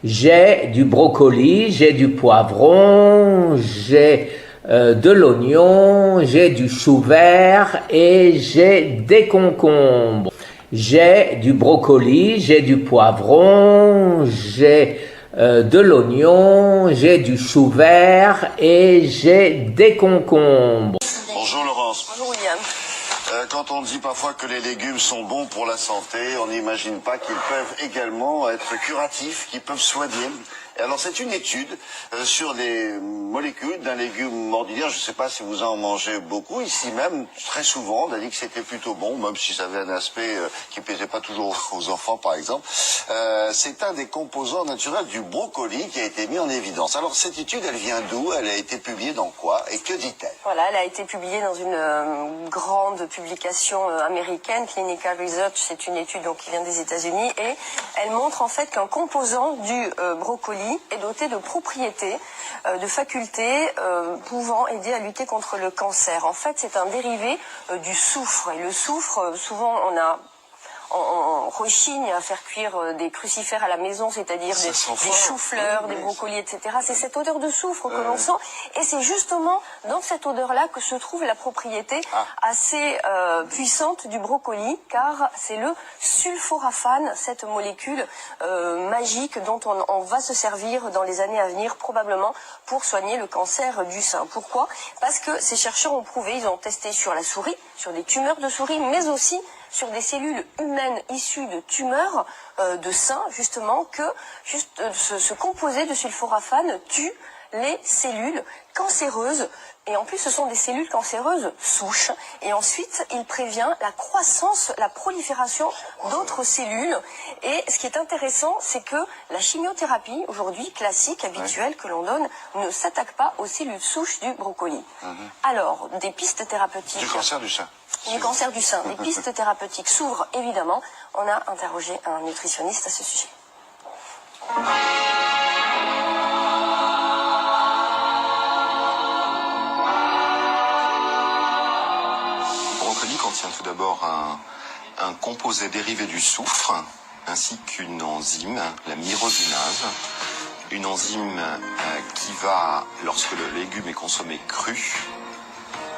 J'ai du brocoli, j'ai du poivron, j'ai de l'oignon, j'ai du chou vert et j'ai des concombres. J'ai du brocoli, j'ai du poivron, j'ai de l'oignon, j'ai du chou vert et j'ai des concombres. Bonjour Laurence. Bonjour William. Quand on dit parfois que les légumes sont bons pour la santé, on n'imagine pas qu'ils peuvent également être curatifs, qu'ils peuvent soigner. Et alors c'est une étude sur les molécules d'un légume ordinaire. Je ne sais pas si vous en mangez beaucoup. Ici même, très souvent, on a dit que c'était plutôt bon, même si ça avait un aspect qui ne plaisait pas toujours aux enfants par exemple. C'est un des composants naturels du brocoli qui a été mis en évidence. Alors cette étude, elle vient d'où? Elle a été publiée dans quoi? Et que dit-elle? Voilà, elle a été publiée dans une grande publication américaine, Clinical Research. C'est une étude donc, qui vient des États-Unis et elle montre en fait qu'un composant du brocoli est doté de propriétés, de facultés pouvant aider à lutter contre le cancer. En fait, c'est un dérivé du soufre. Et le soufre, souvent, on rechigne à faire cuire des crucifères à la maison, c'est-à-dire des choux-fleurs, des brocolis, etc. C'est cette odeur de soufre que l'on sent. Et c'est justement dans cette odeur-là que se trouve la propriété assez puissante du brocoli, car c'est le sulforaphane, cette molécule magique dont on va se servir dans les années à venir, probablement pour soigner le cancer du sein. Pourquoi? Parce que ces chercheurs ont prouvé, ils ont testé sur la souris, sur des tumeurs de souris, mais aussi sur des cellules humaines issues de tumeurs de sein, justement, que ce composé de sulforaphane tue les cellules cancéreuses. Et en plus, ce sont des cellules cancéreuses souches. Et ensuite, il prévient la croissance, la prolifération d'autres cellules. Et ce qui est intéressant, c'est que la chimiothérapie, aujourd'hui, classique, habituelle, que l'on donne, ne s'attaque pas aux cellules souches du brocoli. Alors, des pistes thérapeutiques... Du cancer du sein. Du cancer du sein. Les pistes thérapeutiques s'ouvrent, évidemment. On a interrogé un nutritionniste à ce sujet. Le brocoli contient tout d'abord un composé dérivé du soufre, ainsi qu'une enzyme, la myrosinase. Une enzyme qui va, lorsque le légume est consommé cru,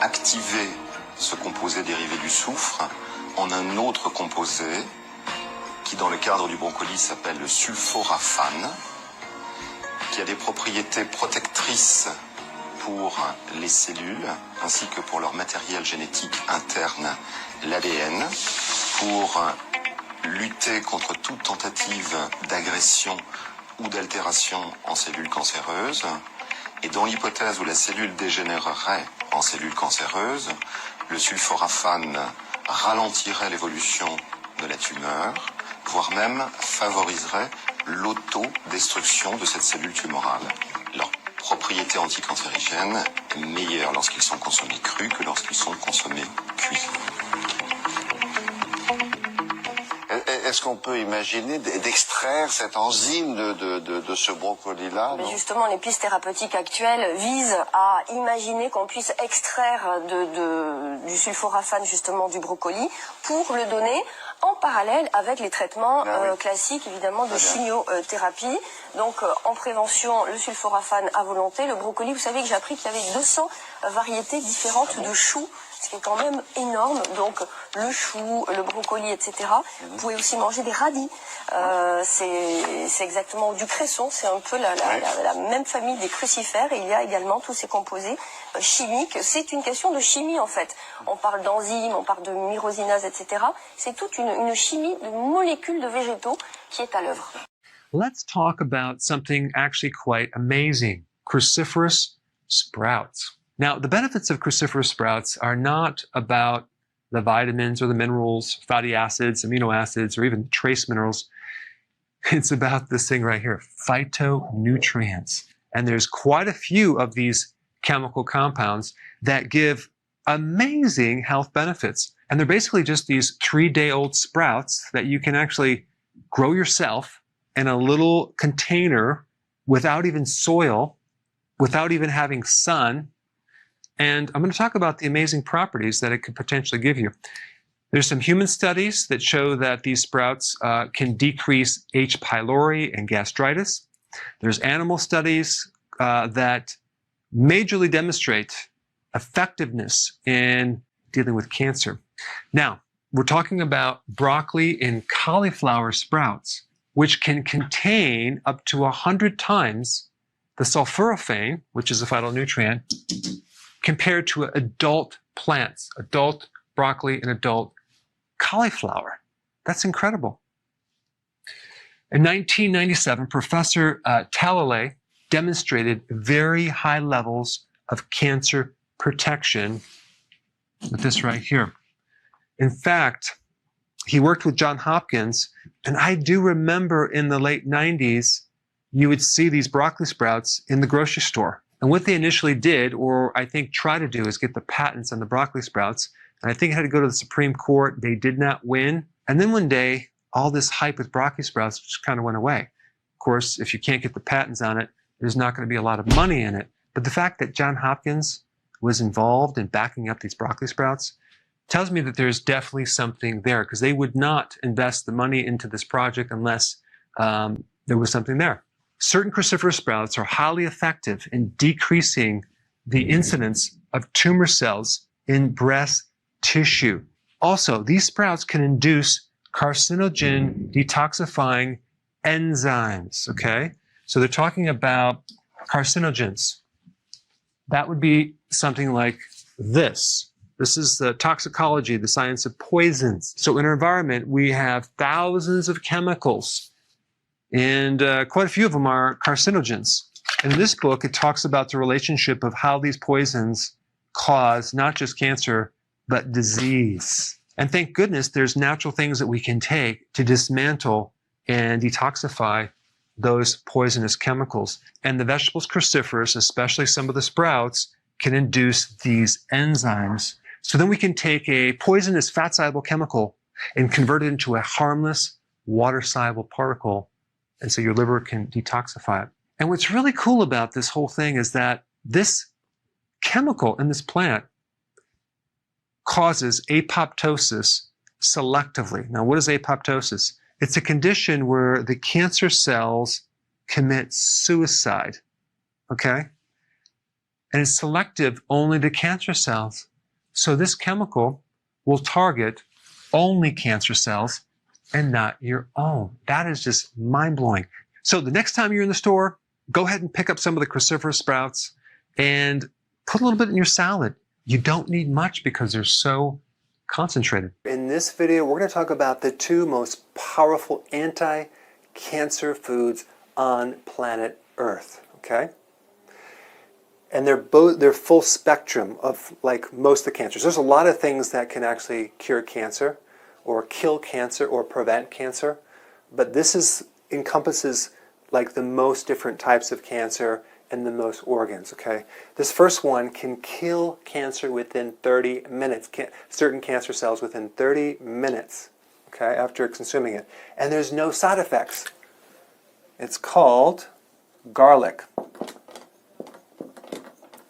activer ce composé dérivé du soufre en un autre composé qui dans le cadre du brocoli s'appelle le sulforaphane, qui a des propriétés protectrices pour les cellules ainsi que pour leur matériel génétique interne, l'ADN, pour lutter contre toute tentative d'agression ou d'altération en cellules cancéreuses. Et dans l'hypothèse où la cellule dégénérerait en cellule cancéreuse, le sulforaphane ralentirait l'évolution de la tumeur, voire même favoriserait l'autodestruction de cette cellule tumorale. Leur propriété anticancérigène est meilleure lorsqu'ils sont consommés crus que lorsqu'ils sont consommés cuits. Est-ce qu'on peut imaginer d'extraire cette enzyme de ce brocoli-là? Justement, les pistes thérapeutiques actuelles visent à imaginer qu'on puisse extraire du sulforaphane, justement, du brocoli, pour le donner en parallèle avec les traitements classiques, évidemment, de chimiothérapie. Donc, en prévention, le sulforaphane à volonté. Le brocoli, vous savez que j'ai appris qu'il y avait 200 variétés différentes de choux, ce qui est quand même énorme. Donc, le chou, le brocoli, etc. Vous pouvez aussi manger des radis. C'est exactement du cresson. C'est un peu la même famille des crucifères. Et il y a également tous ces composés chimiques. C'est une question de chimie, en fait. On parle d'enzymes, on parle de myrosinase, etc. C'est toute une chimie de molécules de végétaux qui est à l'œuvre. Let's talk about something actually quite amazing, cruciferous sprouts. Now, the benefits of cruciferous sprouts are not about the vitamins or the minerals, fatty acids, amino acids, or even trace minerals. It's about this thing right here, phytonutrients. And there's quite a few of these chemical compounds that give amazing health benefits. And they're basically just these 3-day-old sprouts that you can actually grow yourself in a little container without even soil, without even having sun. And I'm going to talk about the amazing properties that it could potentially give you. There's some human studies that show that these sprouts can decrease H. pylori and gastritis. There's animal studies that majorly demonstrate effectiveness in dealing with cancer. Now, we're talking about broccoli and cauliflower sprouts, which can contain up to 100 times the sulforaphane, which is a phytonutrient, compared to adult plants, adult broccoli and adult cauliflower. That's incredible. In 1997, Professor Talalay demonstrated very high levels of cancer protection with this right here. In fact, he worked with Johns Hopkins, and I do remember in the late 90s, you would see these broccoli sprouts in the grocery store. And what they initially did, or I think try to do, is get the patents on the broccoli sprouts. And I think it had to go to the Supreme Court. They did not win. And then one day, all this hype with broccoli sprouts just kind of went away. Of course, if you can't get the patents on it, there's not going to be a lot of money in it. But the fact that Johns Hopkins was involved in backing up these broccoli sprouts tells me that there's definitely something there, because they would not invest the money into this project unless there was something there. Certain cruciferous sprouts are highly effective in decreasing the incidence of tumor cells in breast tissue. Also, these sprouts can induce carcinogen detoxifying enzymes, okay? So they're talking about carcinogens. That would be something like this. This is the toxicology, the science of poisons. So in our environment, we have thousands of chemicals, and quite a few of them are carcinogens. And in this book, it talks about the relationship of how these poisons cause not just cancer, but disease. And thank goodness there's natural things that we can take to dismantle and detoxify those poisonous chemicals. And the vegetables cruciferous, especially some of the sprouts, can induce these enzymes. So then we can take a poisonous fat-soluble chemical and convert it into a harmless water-soluble particle. And so your liver can detoxify it. And what's really cool about this whole thing is that this chemical in this plant causes apoptosis selectively. Now, what is apoptosis? It's a condition where the cancer cells commit suicide, okay? And it's selective only to cancer cells. So this chemical will target only cancer cells and not your own. That is just mind-blowing. So the next time you're in the store, go ahead and pick up some of the cruciferous sprouts and put a little bit in your salad. You don't need much because they're so concentrated. In this video, we're going to talk about the two most powerful anti-cancer foods on planet Earth, okay? And they're full spectrum of, like, most of the cancers. There's a lot of things that can actually cure cancer or kill cancer or prevent cancer, but this encompasses like the most different types of cancer and the most organs, okay? This first one can kill cancer within 30 minutes, certain cancer cells within 30 minutes, okay, after consuming it. And there's no side effects. It's called garlic.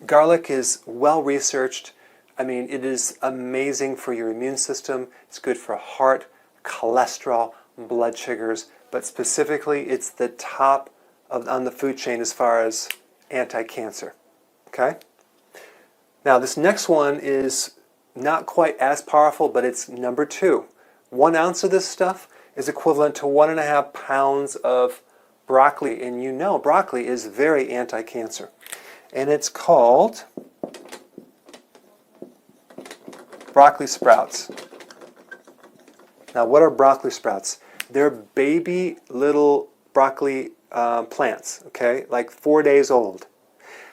Garlic is well researched. I mean, it is amazing for your immune system. It's good for heart, cholesterol, blood sugars, but specifically it's the top on the food chain as far as anti-cancer, okay? Now this next one is not quite as powerful, but it's number 2. 1 ounce of this stuff is equivalent to 1.5 pounds of broccoli, and you know broccoli is very anti-cancer. And it's called broccoli sprouts. Now what are broccoli sprouts? They're baby little broccoli plants, okay, like 4 days old.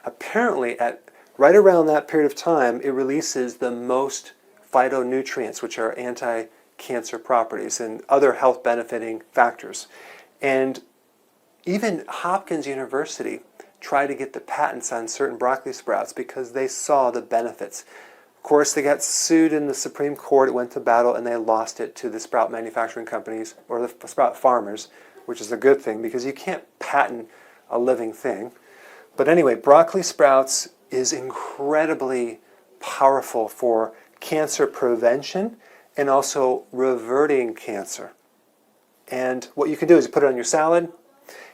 Apparently at right around that period of time, it releases the most phytonutrients, which are anti-cancer properties and other health benefiting factors. And even Hopkins University tried to get the patents on certain broccoli sprouts because they saw the benefits. Of course, they got sued in the Supreme Court. It went to battle, and they lost it to the sprout manufacturing companies, or the sprout farmers, which is a good thing because you can't patent a living thing. But anyway, broccoli sprouts is incredibly powerful for cancer prevention and also reverting cancer. And what you can do is you put it on your salad.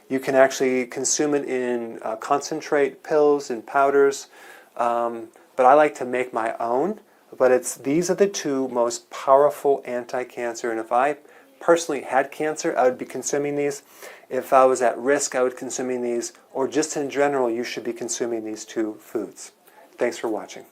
You can actually consume it in concentrate, pills, and powders, but I like to make my own. But these are the two most powerful anti-cancer, and if I personally had cancer, I would be consuming these. If I was at risk, I would be consuming these, or just in general, you should be consuming these two foods. Thanks for watching.